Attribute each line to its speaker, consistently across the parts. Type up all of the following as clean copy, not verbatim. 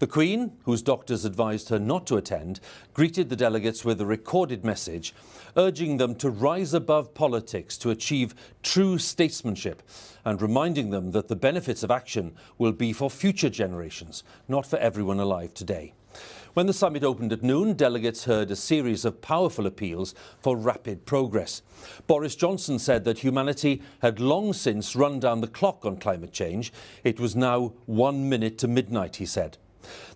Speaker 1: The Queen, whose doctors advised her not to attend, greeted the delegates with a recorded message, urging them to rise above politics to achieve true statesmanship and reminding them that the benefits of action will be for future generations, not for everyone alive today. When the summit opened at noon, delegates heard a series of powerful appeals for rapid progress. Boris Johnson said that humanity had long since run down the clock on climate change. It was now 1 minute to midnight, he said.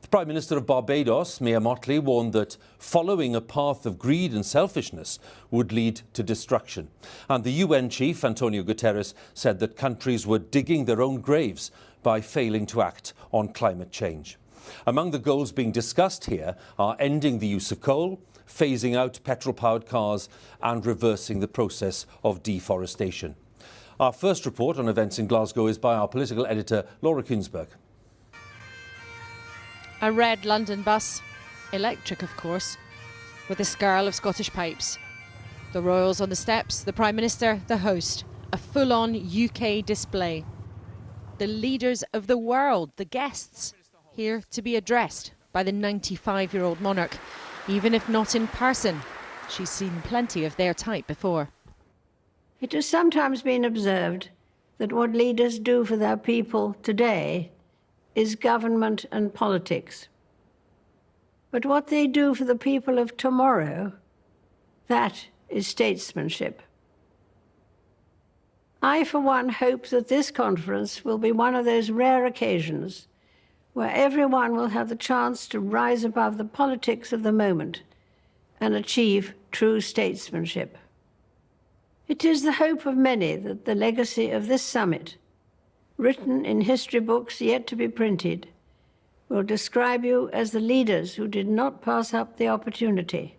Speaker 1: The Prime Minister of Barbados, Mia Mottley, warned that following a path of greed and selfishness would lead to destruction. And the UN chief, Antonio Guterres, said that countries were digging their own graves by failing to act on climate change. Among the goals being discussed here are ending the use of coal, phasing out petrol-powered cars and reversing the process of deforestation. Our first report on events in Glasgow is by our political editor, Laura Kuensberg.
Speaker 2: A red London bus, electric of course, with a skirl of Scottish pipes. The royals on the steps, the Prime Minister, the host. A full-on UK display. The leaders of the world, the guests, here to be addressed by the 95-year-old monarch. Even if not in person, she's seen plenty of their type before.
Speaker 3: It has sometimes been observed that what leaders do for their people today is government and politics. But what they do for the people of tomorrow, that is statesmanship. I, for one, hope that this conference will be one of those rare occasions where everyone will have the chance to rise above the politics of the moment and achieve true statesmanship. It is the hope of many that the legacy of this summit, written in history books yet to be printed, will describe you as the leaders who did not pass up the opportunity.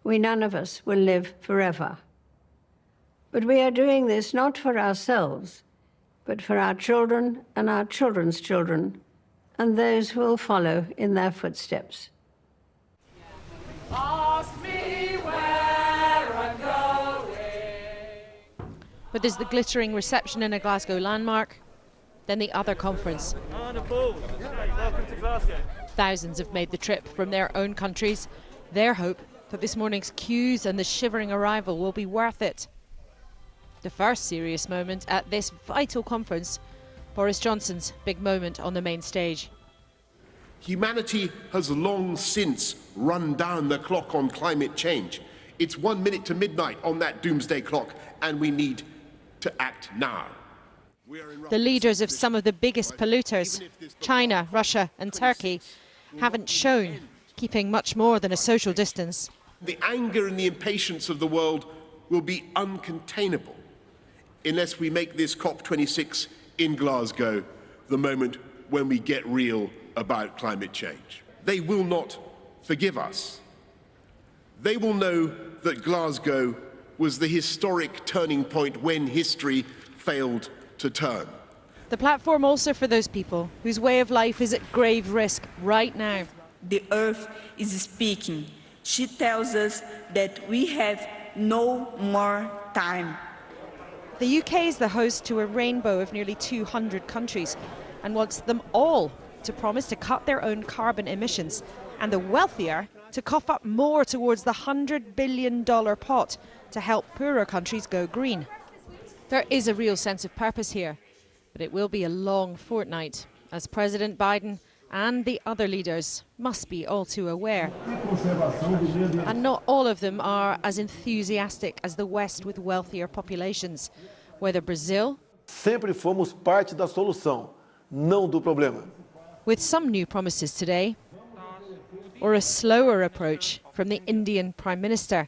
Speaker 3: We none of us will live forever. But we are doing this not for ourselves, but for our children and our children's children, and those who will follow in their footsteps.
Speaker 2: Ask me where I'm going. But there's the glittering reception in a Glasgow landmark, then the other conference.
Speaker 4: Welcome to Glasgow.
Speaker 2: Thousands have made the trip from their own countries. Their hope that this morning's queues and the shivering arrival will be worth it. The first serious moment at this vital conference, Boris Johnson's big moment on the main stage.
Speaker 5: Humanity has long since run down the clock on climate change. It's 1 minute to midnight on that doomsday clock, and we need to act now.
Speaker 2: The leaders of some of the biggest polluters, China, Russia and Turkey, haven't shown keeping much more than a social distance.
Speaker 5: The anger and the impatience of the world will be uncontainable unless we make this COP26 in Glasgow the moment when we get real about climate change. They will not forgive us. They will know that Glasgow was the historic turning point when history failed to turn.
Speaker 2: The platform also for those people whose way of life is at grave risk right now.
Speaker 6: The earth is speaking. She tells us that we have no more time.
Speaker 2: The UK is the host to a rainbow of nearly 200 countries and wants them all to promise to cut their own carbon emissions, and the wealthier to cough up more towards the $100 billion pot to help poorer countries go green. There is a real sense of purpose here, but it will be a long fortnight, as President Biden and the other leaders must be all too aware. And not all of them are as enthusiastic as the West with wealthier populations, whether Brazil...
Speaker 7: Sempre fomos parte da solução, não do problema.
Speaker 2: With some new promises today, or a slower approach from the Indian Prime Minister,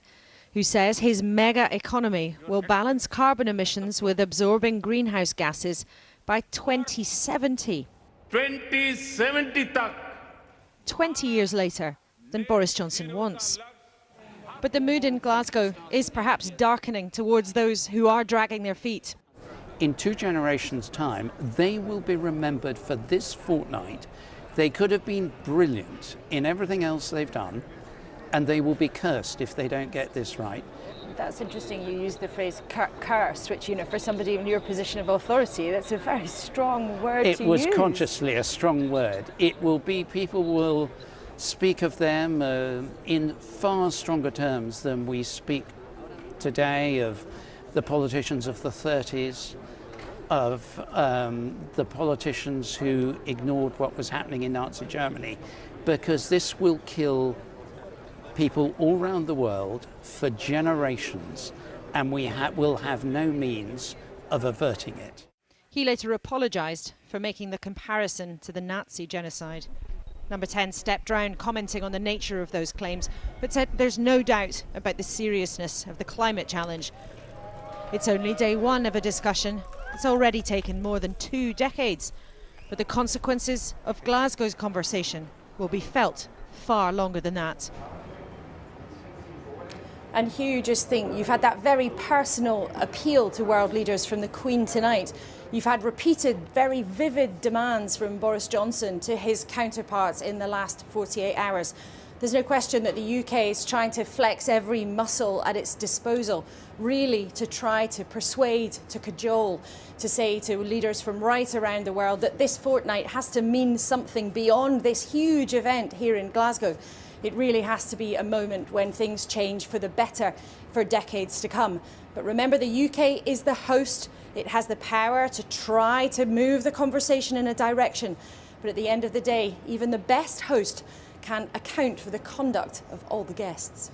Speaker 2: who says his mega economy will balance carbon emissions with absorbing greenhouse gases by 2070.
Speaker 4: 2070 tak.
Speaker 2: 20 years later than Boris Johnson wants. But the mood in Glasgow is perhaps darkening towards those who are dragging their feet.
Speaker 8: In 2 generations' time, they will be remembered for this fortnight. They could have been brilliant in everything else they've done, and they will be cursed if they don't get this right.
Speaker 9: That's interesting. You use the phrase curse, which, you know, for somebody in your position of authority, that's a very strong word to use.
Speaker 8: It was consciously a strong word. It will be, people will speak of them in far stronger terms than we speak today of the politicians of the 30s, of the politicians who ignored what was happening in Nazi Germany, because this will kill people all around the world for generations, and we will have no means of averting it.
Speaker 2: He later apologised for making the comparison to the Nazi genocide. Number 10 stepped down, commenting on the nature of those claims, but said there's no doubt about the seriousness of the climate challenge. It's only day one of a discussion. It's already taken more than 2 decades, but the consequences of Glasgow's conversation will be felt far longer than that.
Speaker 9: And Hugh, just think, you've had that very personal appeal to world leaders from the Queen tonight. You've had repeated, very vivid demands from Boris Johnson to his counterparts in the last 48 hours. There's no question that the UK is trying to flex every muscle at its disposal, really to try to persuade, to cajole, to say to leaders from right around the world that this fortnight has to mean something beyond this huge event here in Glasgow. It really has to be a moment when things change for the better for decades to come. But remember, the UK is the host. It has the power to try to move the conversation in a direction. But at the end of the day, even the best host can't account for the conduct of all the guests.